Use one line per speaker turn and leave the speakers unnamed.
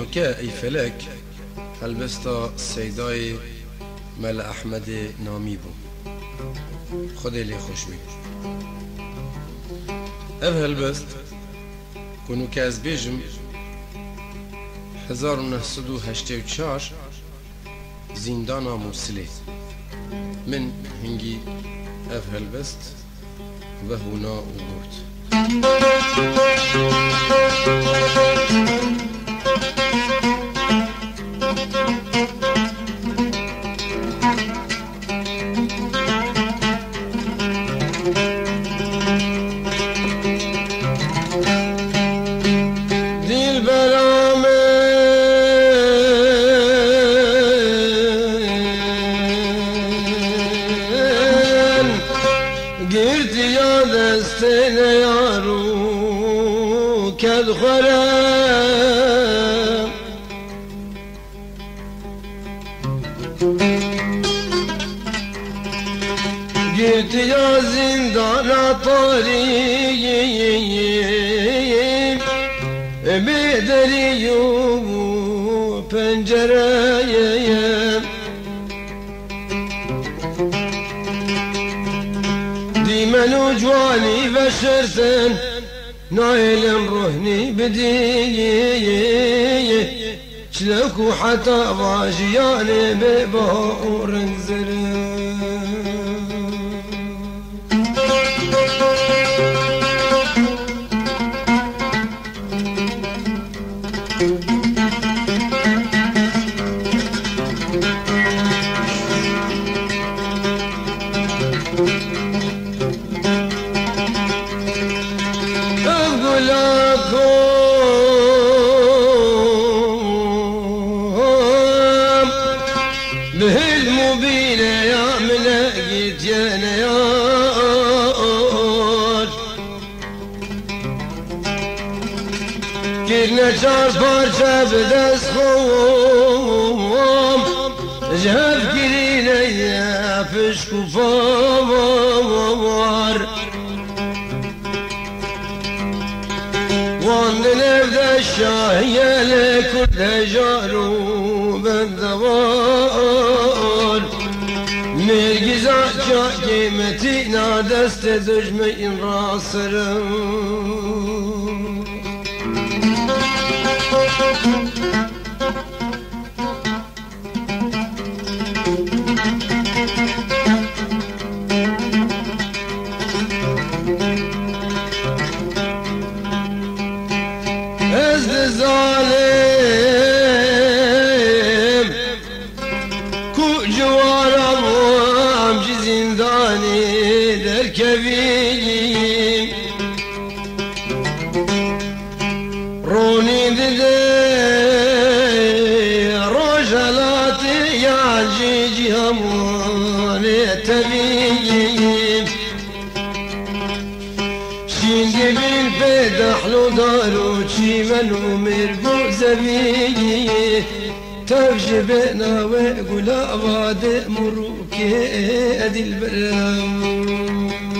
نوکه ای فلک هلبستا سیدای مل احمد نامی بو خودی لی خوش بی اف هلبست کنو که از بیجم 1984 زندانا موسلی من هنگی اف هلبست و هونا و گرد
گرد یا دست نیارو کد خورم گرد یا زندان طاریم بدری و پنجره منو جواني بشرتن نايل روحني بدي شلكو حتى باجياني بباور انزرن بهالمبينة يا ملاقيت يا نيار كيرنا شار بارشا بدس خوم جهب كرينا يا فشكو فوار وان نبدا الشاهية لكل جارو بالدوار مرقزا شاكي متينا دست دجمين راسرم ازد ظالم كو جوارم وامجي زنداني دركبيم روني ددي رجلاتي يا جيجي هموني تبيم شينجي بين بدحلو دارو شي منو مرقو زبيه تفجبنا وقل أباد مروكي أدي البرام